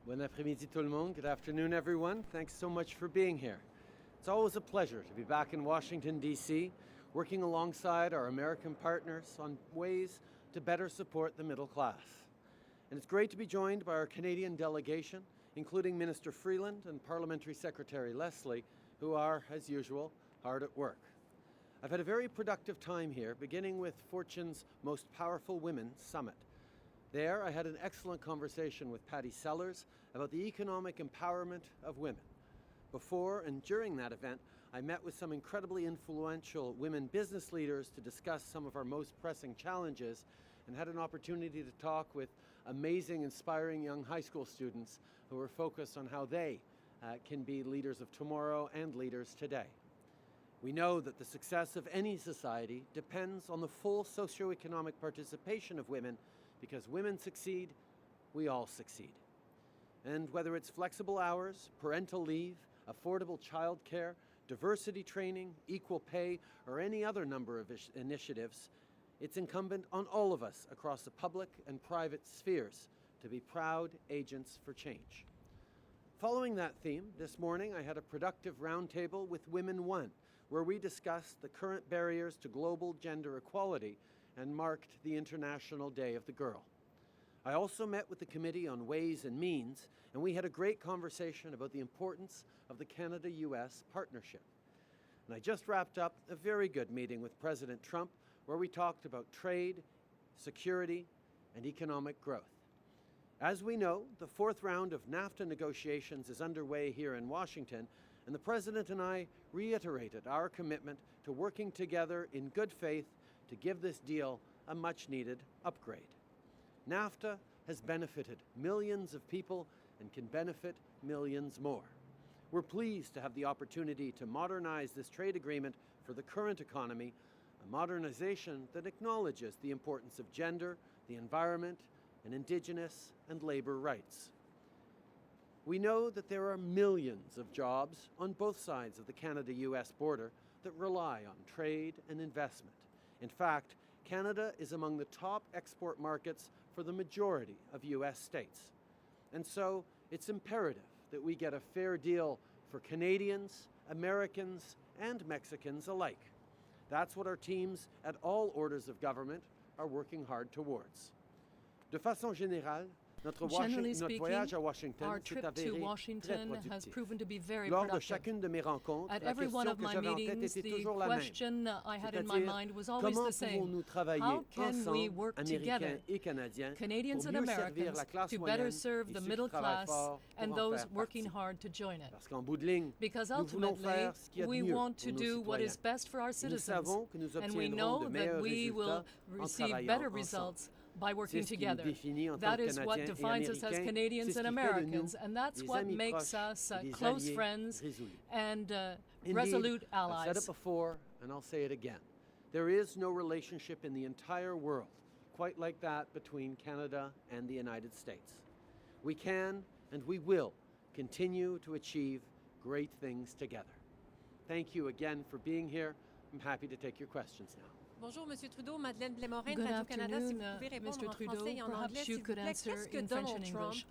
Bon après-midi tout le monde. Good afternoon, everyone. Thanks so much for being here. It's always a pleasure to be back in Washington, D.C., working alongside our American partners on ways to better support the middle class. And it's great to be joined by our Canadian delegation, including Minister Freeland and Parliamentary Secretary Leslie, who are, as usual, hard at work. I've had a very productive time here, beginning with Fortune's Most Powerful Women Summit. There, I had an excellent conversation with Patty Sellers about the economic empowerment of women. Before and during that event, I met with some incredibly influential women business leaders to discuss some of our most pressing challenges and had an opportunity to talk with amazing, inspiring young high school students who are focused on how they can be leaders of tomorrow and leaders today. We know that the success of any society depends on the full socioeconomic participation of women, because women succeed, we all succeed. And whether it's flexible hours, parental leave, affordable childcare, diversity training, equal pay, or any other number of initiatives, it's incumbent on all of us across the public and private spheres to be proud agents for change. Following that theme, this morning I had a productive roundtable with Women One, where we discussed the current barriers to global gender equality and marked the International Day of the Girl. I also met with the Committee on Ways and Means, and we had a great conversation about the importance of the Canada-US partnership. And I just wrapped up a very good meeting with President Trump, where we talked about trade, security, and economic growth. As we know, the fourth round of NAFTA negotiations is underway here in Washington, and the President and I reiterated our commitment to working together in good faith to give this deal a much-needed upgrade. NAFTA has benefited millions of people and can benefit millions more. We're pleased to have the opportunity to modernize this trade agreement for the current economy, a modernization that acknowledges the importance of gender, the environment, and Indigenous and labor rights. We know that there are millions of jobs on both sides of the Canada-US border that rely on trade and investment. In fact, Canada is among the top export markets for the majority of US states. And so it's imperative that we get a fair deal for Canadians, Americans, and Mexicans alike. That's what our teams at all orders of government are working hard towards. De façon générale, Generally notre voyage à speaking, Washington our s'est trip to avéré très Washington has productif. proven to be very Lors de productive. chacune de mes rencontres, At la every one question of que my j'avais en tête meetings, était the toujours la même. question I had in my C'est-à-dire, mind was always comment the same. pouvons-nous travailler How can we ensemble, work Américains together, et Canadiens, Canadians pour and mieux servir Americans, la classe to moyenne better et serve ceux the qui middle travaillent class fort pour and en those faire working partie. hard to join it? Parce qu'en bout de ligne, Because nous voulons ultimately, faire ce qu'il y a de we mieux want pour to nos do what is citoyens. best for our Nous citizens, savons que nous and we obtiendrons know de that meilleurs we will résultats en receive travaillant better ensemble. results by C'est working ce qui nous together. définit en tant That que is what Canadiens et defines us as Américains. Canadians C'est ce and qui fait de nous Americans, and that's des what amis makes proches us et des close alliés friends résolus. and Indeed, resolute I've said it allies. before, and I'll say it again. There is no relationship in the entire world quite like that between Canada and the United States. We can and we will continue to achieve great things together. Thank you again for being here. I'm happy to take your questions now. Bonjour, Monsieur Trudeau. Madeleine Blais-Morin, Good Radio-Canada. Si vous afternoon, pouvez répondre Mr. en Trudeau. français et en anglais, Perhaps s'il you vous could plaît. answer Qu'est-ce que in French Donald and Trump English.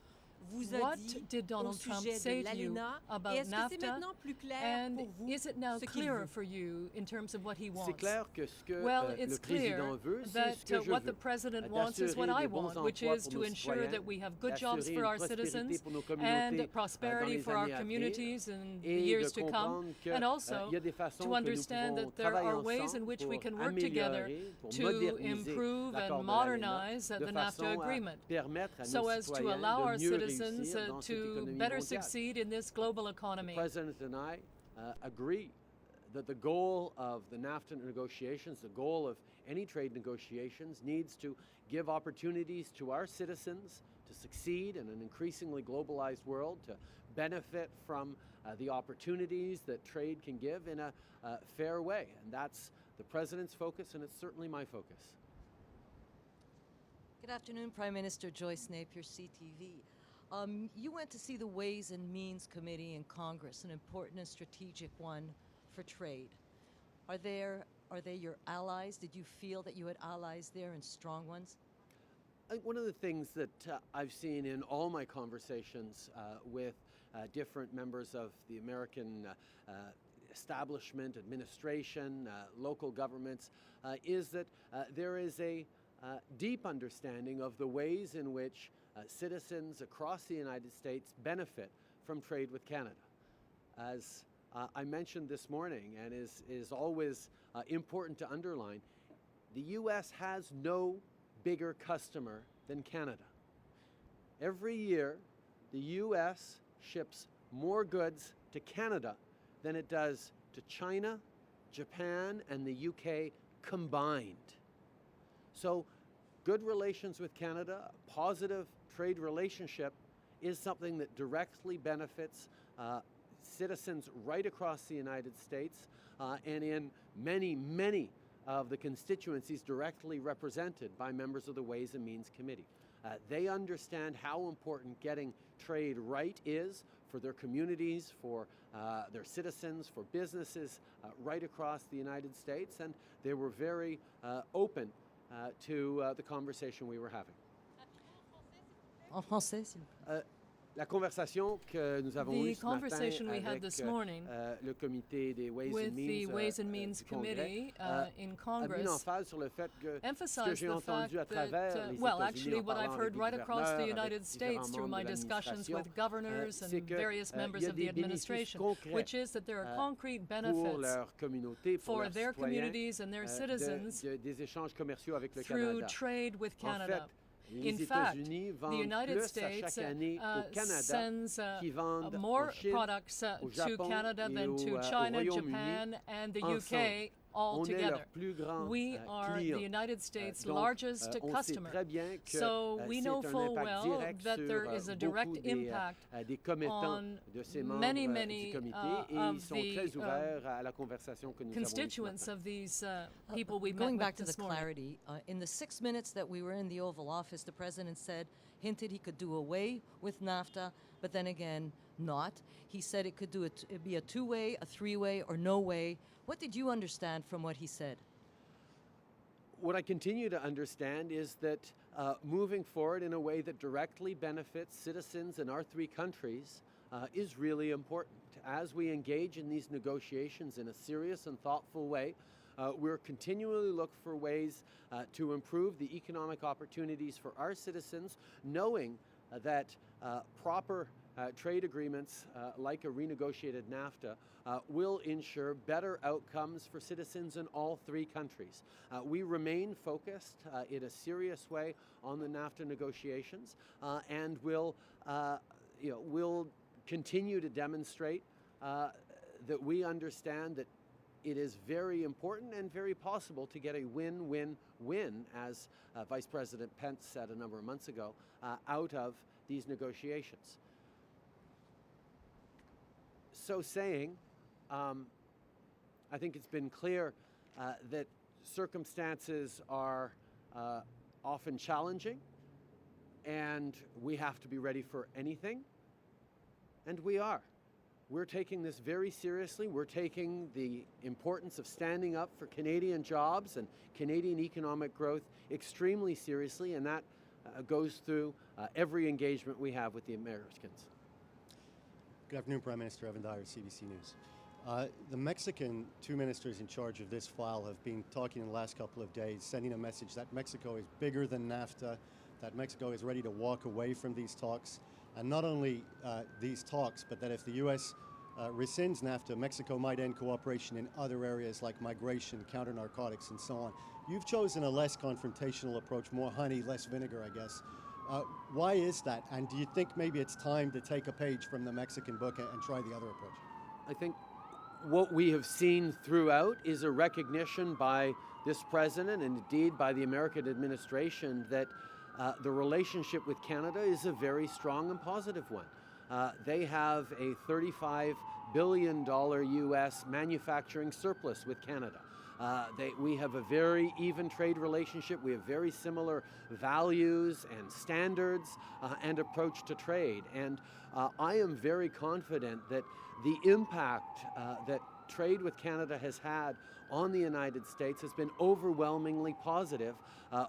vous a What dit did Donald au Trump sujet say de to you l'ALENA? about Et est-ce que c'est NAFTA? maintenant plus clair And pour vous is it now ce qu'il clearer veut? for you in terms of what he C'est wants? clair que ce que Well, le it's président clear veut, c'est that ce que je what veux. the president wants is what D'assurer I des bons want, which emplois is pour to nos ensure citoyens, that we have good jobs d'assurer for une our prospérité citizens pour nos communautés, and prosperity dans les for our années à venir, communities in the et years de to come, comprendre que, and also il y a des façons to que nous understand pouvons that there travailler are ways in ensemble which we pour can work together améliorer, pour to moderniser improve l'accord and de l'ALENA, modernize de the façon NAFTA à agreement, permettre à so nos as to citoyens allow our de mieux citizens réussir dans cette to économie better mondiale. succeed in this global economy. The President and I agree that the goal of the NAFTA negotiations, the goal of any trade negotiations, needs to give opportunities to our citizens to succeed in an increasingly globalized world, to benefit from the opportunities that trade can give in a fair way. And that's the President's focus, and it's certainly my focus. Good afternoon, Prime Minister Joyce Napier, CTV. You went to see the Ways and Means Committee in Congress, an important and strategic one for trade. Are they your allies? Did you feel that you had allies there and strong ones? One of the things that I've seen in all my conversations with different members of the American establishment, administration, local governments, is that there is a deep understanding of the ways in which citizens across the United States benefit from trade with Canada. As I mentioned this morning, and is always important to underline, the U.S. has no bigger customer than Canada. Every year, the U.S. ships more goods to Canada than it does to China, Japan, and the UK combined. So good relations with Canada, a positive trade relationship, is something that directly benefits citizens right across the United States and in many, many of the constituencies directly represented by members of the Ways and Means Committee. They understand how important getting trade right is for their communities, for their citizens, for businesses right across the United States, and they were very open to the conversation we were having. En français, s'il vous plaît. La conversation que nous avons eue The ce matin conversation we had avec this morning le comité des Ways with and the Means, Ways and Means du Congrès, Committee in a mis Congress l'emphase sur le fait que ce que emphasized j'ai the entendu à fact travers that, les well, États-Unis actually en what I've parlant heard avec right des across the gouverneurs, United avec States différents through my membres de discussions l'administration, with governors c'est and que, various members il y a of the des bénéfices administration, concrets, which is that there are concrete pour benefits leur communauté, pour for leurs their citoyens, communities and their citizens des échanges commerciaux avec le through Canada. trade with En fait, Canada. les In fact, États-Unis the vendent United plus à States chaque année au Canada sends qu'ils vendent more en Chine, products au to Japon Canada et than to au China, Royaume-Uni Japan, and the ensemble. UK all On est together. leur plus grand We are client. the United States' Donc, largest on sait customer. très bien que So we c'est know un full impact well direct that sur there is a direct beaucoup impact des commettants on de ces membres many, du many comité et of ils sont the très ouverts à la conversation que nous avons eue ce constituents matin. of these people we met Going with back to the this morning. clarity, in the 6 minutes that we were in the Oval Office, the president hinted he could do away with NAFTA, but then again, not. He said it could it'd be a two-way, a three-way, or no way. What did you understand from what he said? What I continue to understand is that moving forward in a way that directly benefits citizens in our three countries is really important. As we engage in these negotiations in a serious and thoughtful way, we're continually looking for ways to improve the economic opportunities for our citizens, knowing that proper trade agreements like a renegotiated NAFTA will ensure better outcomes for citizens in all three countries. We remain focused in a serious way on the NAFTA negotiations and we'll continue to demonstrate that we understand that it is very important and very possible to get a win-win-win, as Vice President Pence said a number of months ago, out of these negotiations. So saying, I think it's been clear that circumstances are often challenging and we have to be ready for anything, and we are. We're taking this very seriously. We're taking the importance of standing up for Canadian jobs and Canadian economic growth extremely seriously, and that goes through every engagement we have with the Americans. Good afternoon, Prime Minister Evan Dyer, CBC News. The Mexican two ministers in charge of this file have been talking in the last couple of days, sending a message that Mexico is bigger than NAFTA, that Mexico is ready to walk away from these talks. And not only these talks, but that if the U.S. Rescinds NAFTA, Mexico might end cooperation in other areas like migration, counter-narcotics, and so on. You've chosen a less confrontational approach, more honey, less vinegar, I guess. Why is that? And do you think maybe it's time to take a page from the Mexican book and try the other approach? I think what we have seen throughout is a recognition by this president and indeed by the American administration that the relationship with Canada is a very strong and positive one. They have a $35 billion U.S. manufacturing surplus with Canada. We have a very even trade relationship. We have very similar values and standards and approach to trade. And I am very confident that the impact that trade with Canada has had on the United States has been overwhelmingly positive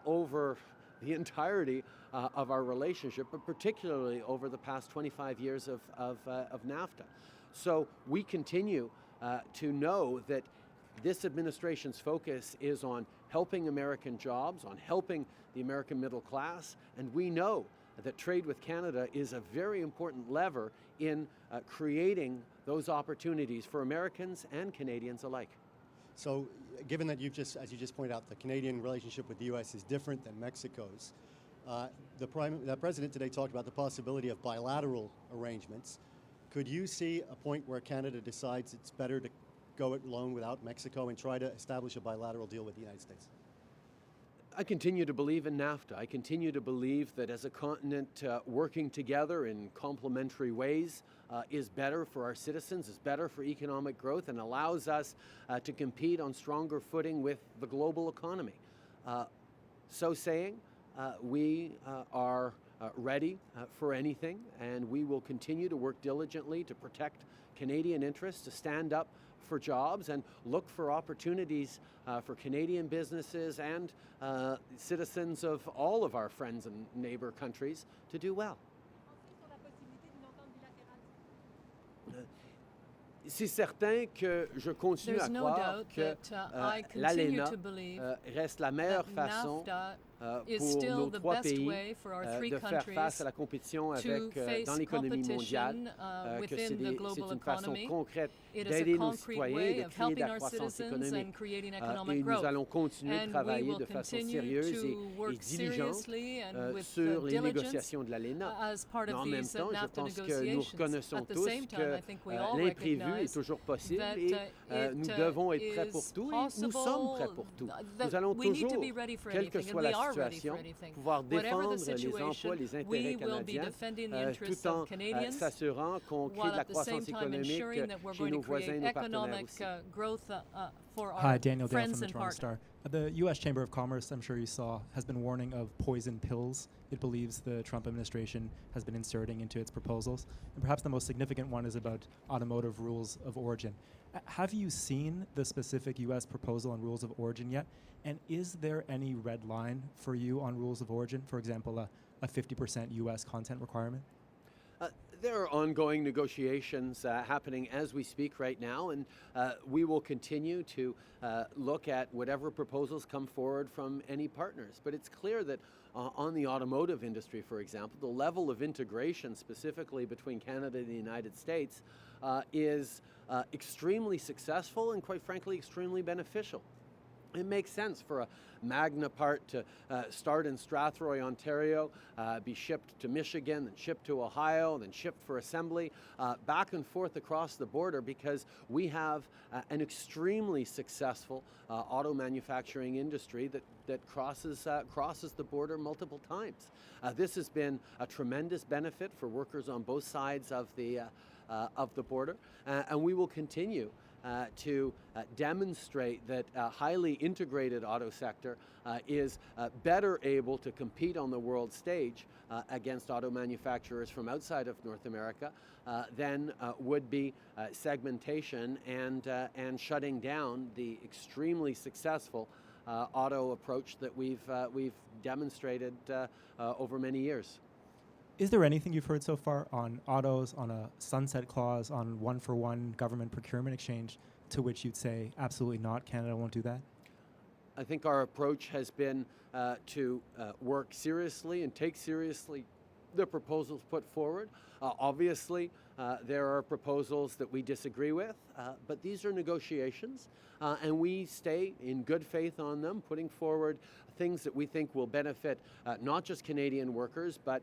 over the entirety of our relationship, but particularly over the past 25 years of NAFTA. So we continue to know that this administration's focus is on helping American jobs, on helping the American middle class, and we know that trade with Canada is a very important lever in creating those opportunities for Americans and Canadians alike. So, given that as you just pointed out, the Canadian relationship with the U.S. is different than Mexico's, the President today talked about the possibility of bilateral arrangements. Could you see a point where Canada decides it's better to go it alone without Mexico and try to establish a bilateral deal with the United States? I continue to believe in NAFTA. I continue to believe that as a continent working together in complementary ways is better for our citizens, is better for economic growth, and allows us to compete on stronger footing with the global economy. So saying, we are ready for anything, and we will continue to work diligently to protect Canadian interests, to stand up for jobs and look for opportunities for Canadian businesses and citizens of all of our friends and neighbor countries to do well. C'est certain que je continue There's à no croire doubt que that I continue l'ALENA to believe reste la meilleure that façon NAFTA is pour still nos the trois best pays way for our three de faire countries face à la compétition to avec, face dans l'économie mondiale, competition que within the c'est global une façon economy. concrète It is d'aider a nos concrete citoyens et way de of créer de helping la our croissance citizens économique. and creating Et economic nous growth. allons continuer de And we travailler will de façon continue sérieuse to et work diligente seriously and with sur les diligence négociations de l'ALENA. as part Mais of en même these temps, je NAFTA pense que nous negotiations. reconnaissons At the tous same time, que I think we all l'imprévu est recognize toujours possible that et nous devons être prêts pour tout et nous sommes prêts pour tout. Nous allons we need to toujours, be ready for quelle que anything, and soit we la are ready situation, for anything. pouvoir Whatever défendre the les situation, emplois, les intérêts we will be canadiens, defending the interests tout en of Canadians, s'assurant qu'on crée while de la at the same croissance time économique ensuring that we're chez going nos to voisins et create nos partenaires economic aussi. growth for our Hi, Daniel Dale friends from the and Toronto partners. Star. The U.S. Chamber of Commerce, I'm sure you saw, has been warning of poison pills it believes the Trump administration has been inserting into its proposals. And perhaps the most significant one is about automotive rules of origin. Have you seen the specific U.S. proposal on rules of origin yet? And is there any red line for you on rules of origin? For example, a 50% U.S. content requirement? There are ongoing negotiations happening as we speak right now, and we will continue to look at whatever proposals come forward from any partners. But it's clear that on the automotive industry, for example, the level of integration specifically between Canada and the United States is extremely successful and, quite frankly, extremely beneficial. It makes sense for a Magna part to start in Strathroy, Ontario, be shipped to Michigan, then shipped to Ohio, then shipped for assembly, back and forth across the border, because we have an extremely successful auto manufacturing industry that crosses the border multiple times. This has been a tremendous benefit for workers on both sides of the border, and we will continue to demonstrate that a highly integrated auto sector is better able to compete on the world stage against auto manufacturers from outside of North America than would be segmentation and shutting down the extremely successful auto approach that we've demonstrated over many years. Is there anything you've heard so far on autos, on a sunset clause, on one-for-one government procurement exchange, to which you'd say, absolutely not, Canada won't do that? I think our approach has been to work seriously and take seriously the proposals put forward. Obviously, there are proposals that we disagree with, but these are negotiations, and we stay in good faith on them, putting forward things that we think will benefit not just Canadian workers, but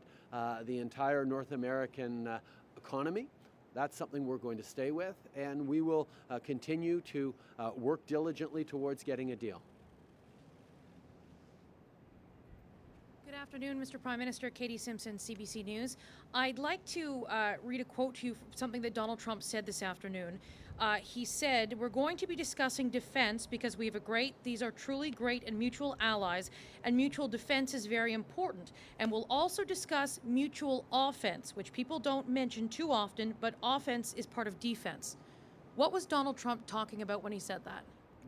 the entire North American economy. That's something we're going to stay with, and we will continue to work diligently towards getting a deal. Good afternoon, Mr. Prime Minister. Katie Simpson, CBC News. I'd like to read a quote to you, something that Donald Trump said this afternoon. He said, "We're going to be discussing defense because we have these are truly great and mutual allies, and mutual defense is very important. And we'll also discuss mutual offense, which people don't mention too often, but offense is part of defense." What was Donald Trump talking about when he said that?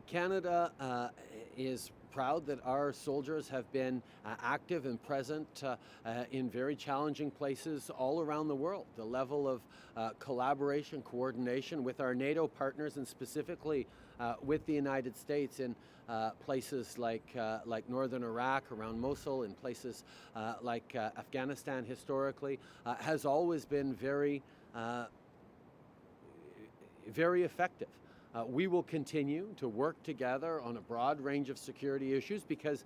Canada is proud that our soldiers have been active and present in very challenging places all around the world. The level of collaboration, coordination with our NATO partners, and specifically with the United States in places like northern Iraq, around Mosul, in places like Afghanistan historically, has always been very effective. We will continue to work together on a broad range of security issues because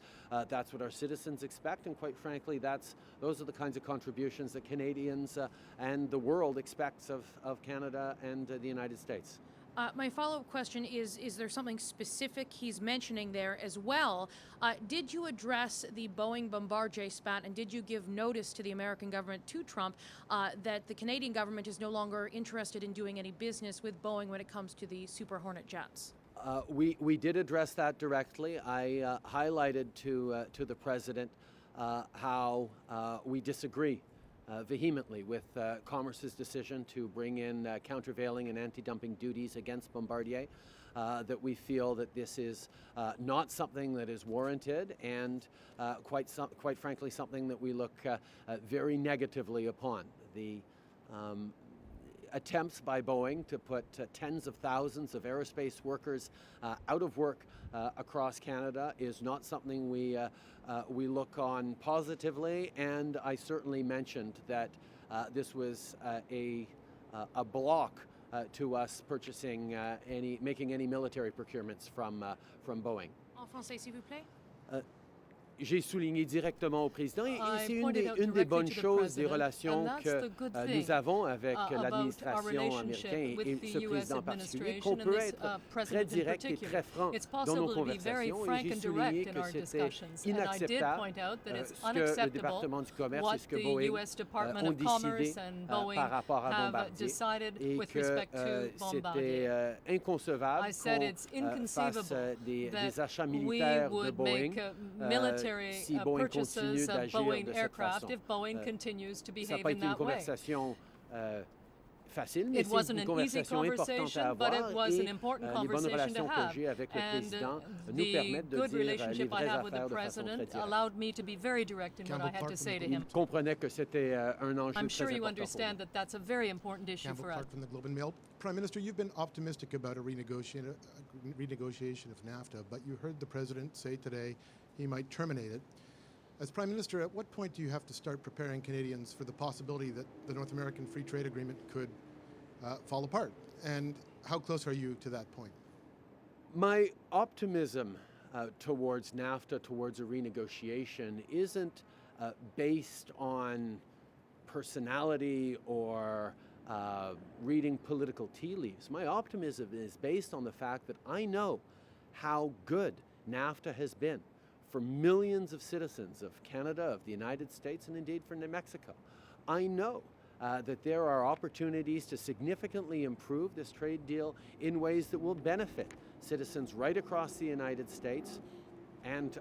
that's what our citizens expect, and quite frankly, those are the kinds of contributions that Canadians and the world expects of Canada and the United States. My follow-up question is there something specific he's mentioning there as well? Did you address the Boeing Bombardier spat, and did you give notice to the American government, to Trump, that the Canadian government is no longer interested in doing any business with Boeing when it comes to the Super Hornet jets? We did address that directly. I highlighted to the President how we disagree vehemently with Commerce's decision to bring in countervailing and anti-dumping duties against Bombardier, that we feel that this is not something that is warranted, and quite frankly something that we look very negatively upon. The attempts by Boeing to put tens of thousands of aerospace workers out of work across Canada is not something we look on positively, and I certainly mentioned that this was a block to us making any military procurements from Boeing. En français, s'il vous plaît. J'ai souligné directement au président, et c'est une pointed out des directly bonnes to the choses des president, relations and that's que the good thing nous avons avec about our l'administration relationship américaine with et the ce US président en particulier, administration qu'on and peut this être très president in direct et particular. très franc It's dans nos possible to be very conversations, et frank j'ai and souligné direct in que our c'était discussions, and I did inacceptable point out that it's ce que le unacceptable département du commerce et what ce que the Boeing US Department ont of Commerce décidé and par Boeing rapport à have Bombardier, decided et with que respect to Bombardier. c'était inconcevable I said it's qu'on fasse inconceivable des that achats we militaires de would Boeing make military si Boeing purchases continue of d'agir Boeing de cette aircraft façon. if Boeing continues to Ça n'a behave pas in été une that way. conversation facile, mais It c'est wasn't une an easy conversation importante à conversation, but avoir, it was et an important les bonnes conversation to relations que have. j'ai avec le And président nous the permettent de good dire les relationship I vraies have with the affaires de façon très president directe. allowed me to be very direct in what I had to say to him. Il comprenait que c'était un enjeu I'm très sure you important pour understand nous. that that's a very important issue Campbell for us. Clark from the Globe and Mail. Prime Minister, you've been optimistic about a renegotiation of NAFTA, but you heard the President say today he might terminate it. As Prime Minister, at what point do you have to start preparing Canadians for the possibility that the North American Free Trade Agreement could fall apart? And how close are you to that point? My optimism towards NAFTA, towards a renegotiation, isn't based on personality or reading political tea leaves. My optimism is based on the fact that I know how good NAFTA has been for millions of citizens of Canada, of the United States, and indeed for New Mexico. I know that there are opportunities to significantly improve this trade deal in ways that will benefit citizens right across the United States and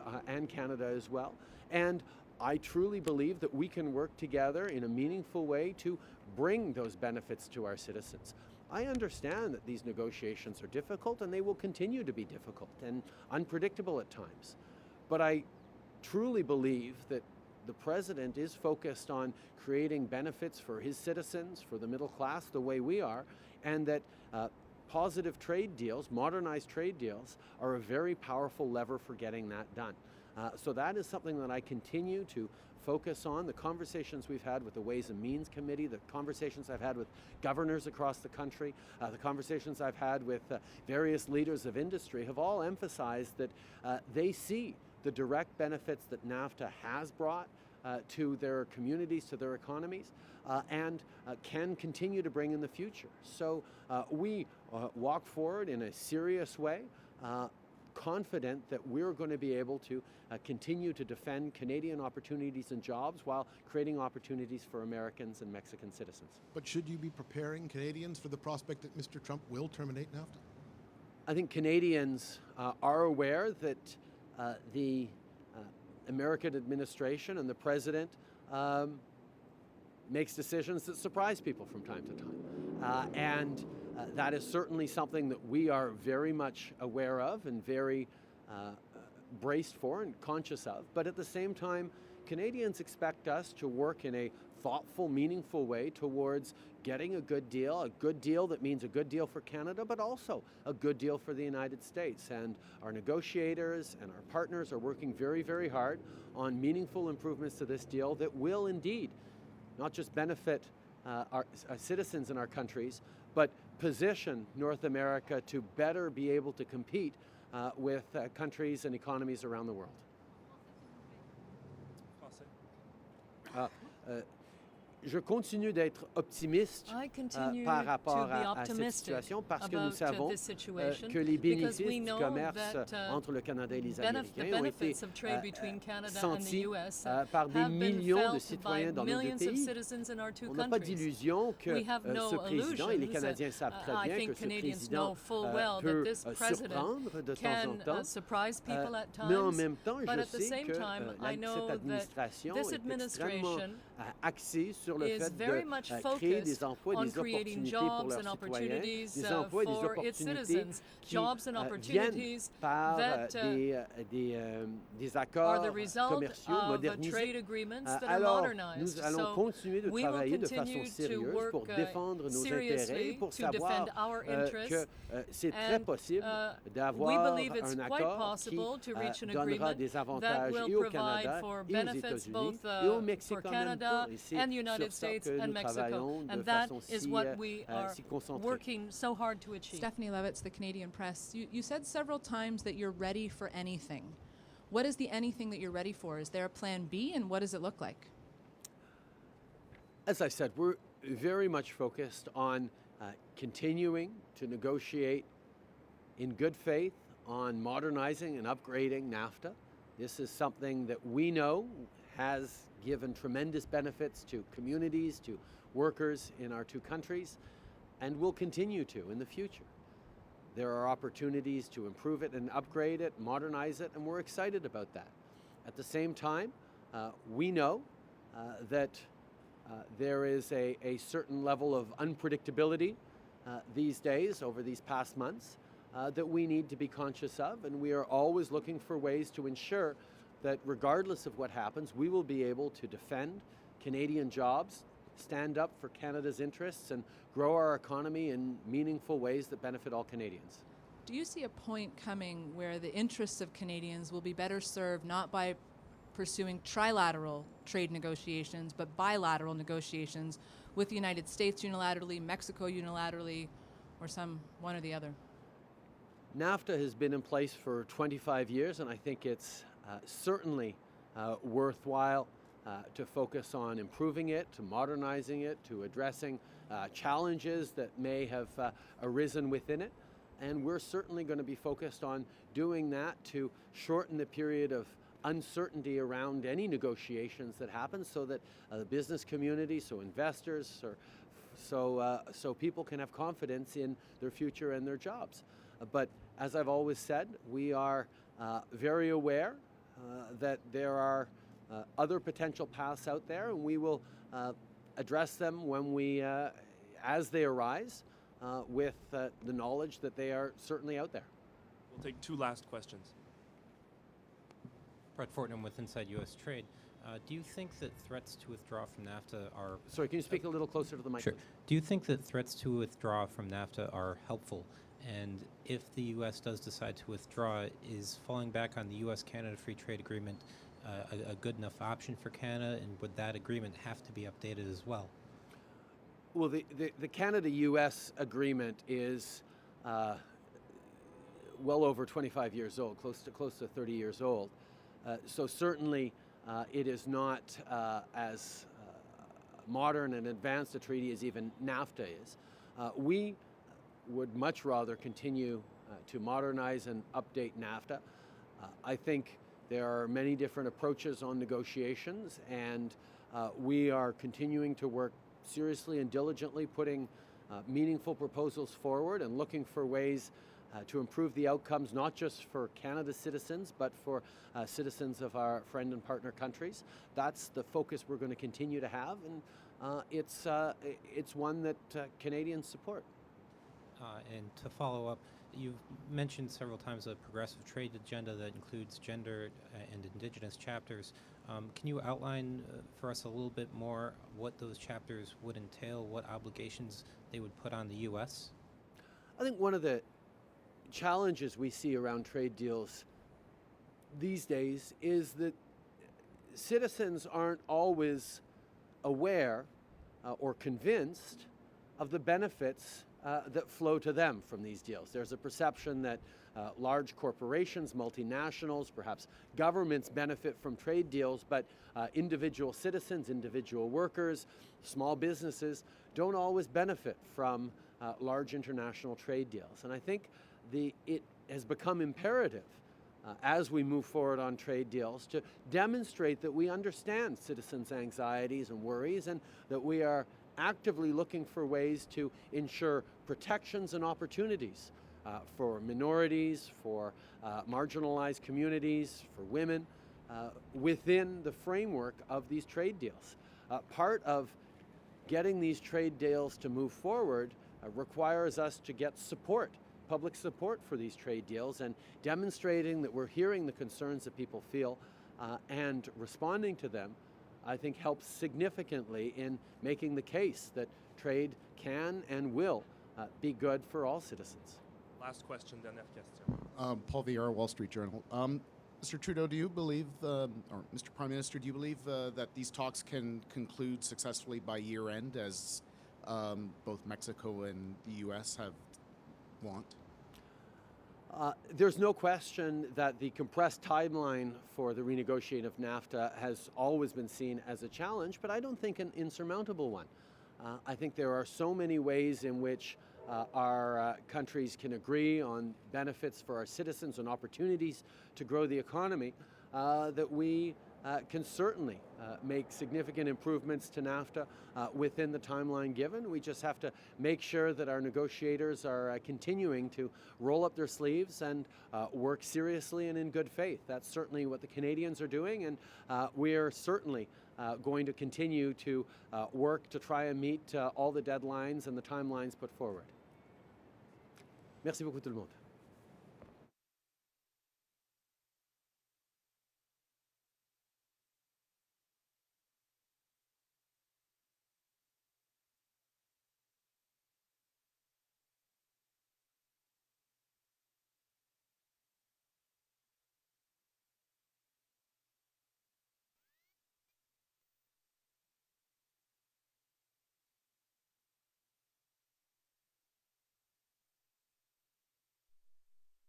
Canada as well. And I truly believe that we can work together in a meaningful way to bring those benefits to our citizens. I understand that these negotiations are difficult, and they will continue to be difficult and unpredictable at times. But I truly believe that the President is focused on creating benefits for his citizens, for the middle class, the way we are, and that positive trade deals, modernized trade deals, are a very powerful lever for getting that done. So that is something that I continue to focus on. The conversations we've had with the Ways and Means Committee, the conversations I've had with governors across the country, the conversations I've had with various leaders of industry have all emphasized that they see the direct benefits that NAFTA has brought to their communities, to their economies, and can continue to bring in the future. So we walk forward in a serious way, confident that we're going to be able to continue to defend Canadian opportunities and jobs while creating opportunities for Americans and Mexican citizens. But should you be preparing Canadians for the prospect that Mr. Trump will terminate NAFTA? I think Canadians are aware that the American administration and the President makes decisions that surprise people from time to time. And that is certainly something that we are very much aware of and very braced for and conscious of, but at the same time, Canadians expect us to work in a thoughtful, meaningful way towards getting a good deal that means a good deal for Canada, but also a good deal for the United States. And our negotiators and our partners are working very, very hard on meaningful improvements to this deal that will indeed not just benefit our citizens in our countries, but position North America to better be able to compete with countries and economies around the world. Je continue d'être optimiste I continue par rapport to be à cette optimistic situation parce que nous about savons this situation que les because bénéfices we du know commerce that entre le Canada et les the Américains ont été benefits of trade between Canada and the sentis US par des have been millions de felt citoyens by dans nos deux millions of pays. citizens in our two On n'a pas countries. d'illusion que We have no ce président, et les Canadiens illusions. savent très I bien think que ce Canadians président know full well peut that this president surprendre de temps en can temps. surprise people at Mais en times, même temps, but je at the sais same que time, I know cette that administration this est extrêmement administration axée sur le is fait very de much créer des focused emplois, on des creating opportunités pour jobs leurs and citoyens, opportunities des emplois et des for its opportunités citizens, qui jobs and viennent opportunities par that des are accords the result commerciaux of modernisés. trade agreements that are Alors, modernized. nous allons So continuer de we will travailler de façon continue to sérieuse work pour défendre nos seriously intérêts, pour to savoir defend our que interests. c'est très And possible we d'avoir believe it's un quite accord possible qui to reach an donnera agreement des that avantages will et au provide Canada for et aux benefits États-Unis both et au Mexique for en même Canada temps. Et c'est and the sur United ça States que and nous Mexico. travaillons de And that façon is si, what we are si concentrée. working so hard to achieve. Stephanie Levitz, the Canadian Press. You said several times that you're ready for anything. What is the anything that you're ready for? Is there a plan B, and what does it look like? As I said, we're very much focused on continuing to negotiate in good faith on modernizing and upgrading NAFTA. This is something that we know has given tremendous benefits to communities, to workers in our two countries, and will continue to in the future. There are opportunities to improve it and upgrade it, modernize it, and we're excited about that. At the same time, we know that there is a certain level of unpredictability these days, over these past months, that we need to be conscious of, and we are always looking for ways to ensure that regardless of what happens, we will be able to defend Canadian jobs, stand up for Canada's interests, and grow our economy in meaningful ways that benefit all Canadians. Do you see a point coming where the interests of Canadians will be better served not by pursuing trilateral trade negotiations, but bilateral negotiations with the United States unilaterally, Mexico unilaterally, or one or the other? NAFTA has been in place for 25 years, and I think it's certainly worthwhile to focus on improving it, to modernizing it, to addressing challenges that may have arisen within it. And we're certainly going to be focused on doing that to shorten the period of uncertainty around any negotiations that happen, so that the business community, so investors, so people can have confidence in their future and their jobs. But as I've always said, we are very aware that there are other potential paths out there, and we will address them when as they arise, with the knowledge that they are certainly out there. We'll take two last questions. Brett Fortnum with Inside U.S. Trade. Do you think that threats to withdraw from NAFTA are... Sorry, can you speak a little closer to the mic? Sure. Please? Do you think that threats to withdraw from NAFTA are helpful? And if the U.S. does decide to withdraw, is falling back on the U.S.-Canada Free Trade Agreement a good enough option for Canada, and would that agreement have to be updated as well? Well, the Canada-U.S. agreement is well over 25 years old, close to 30 years old. So certainly it is not as modern and advanced a treaty as even NAFTA is. We would much rather continue to modernize and update NAFTA. I think there are many different approaches on negotiations, and we are continuing to work seriously and diligently, putting meaningful proposals forward and looking for ways to improve the outcomes, not just for Canada's citizens, but for citizens of our friend and partner countries. That's the focus we're going to continue to have, and it's one that Canadians support. And to follow up, You've mentioned several times a progressive trade agenda that includes gender and indigenous chapters. Can you outline for us a little bit more what those chapters would entail, what obligations they would put on the U.S.? I think one of the challenges we see around trade deals these days is that citizens aren't always aware or convinced of the benefits that flow to them from these deals. There's a perception that large corporations, multinationals, perhaps governments benefit from trade deals, but individual citizens, individual workers, small businesses don't always benefit from large international trade deals. And I think it has become imperative as we move forward on trade deals to demonstrate that we understand citizens' anxieties and worries, and that we are actively looking for ways to ensure protections and opportunities for minorities, for marginalized communities, for women, within the framework of these trade deals. Part of getting these trade deals to move forward requires us to get support, public support for these trade deals, and demonstrating that we're hearing the concerns that people feel and responding to them, I think helps significantly in making the case that trade can and will be good for all citizens. Last question, then F. Paul Villar, Wall Street Journal. Mr. Trudeau, do you believe, or Mr. Prime Minister, do you believe that these talks can conclude successfully by year end, as both Mexico and the U.S. want? There's no question that the compressed timeline for the renegotiating of NAFTA has always been seen as a challenge, but I don't think an insurmountable one. I think there are so many ways in which our countries can agree on benefits for our citizens and opportunities to grow the economy that we can certainly make significant improvements to NAFTA within the timeline given. We just have to make sure that our negotiators are continuing to roll up their sleeves and work seriously and in good faith. That's certainly what the Canadians are doing, and we are certainly going to continue to work to try and meet all the deadlines and the timelines put forward. Merci beaucoup tout le monde.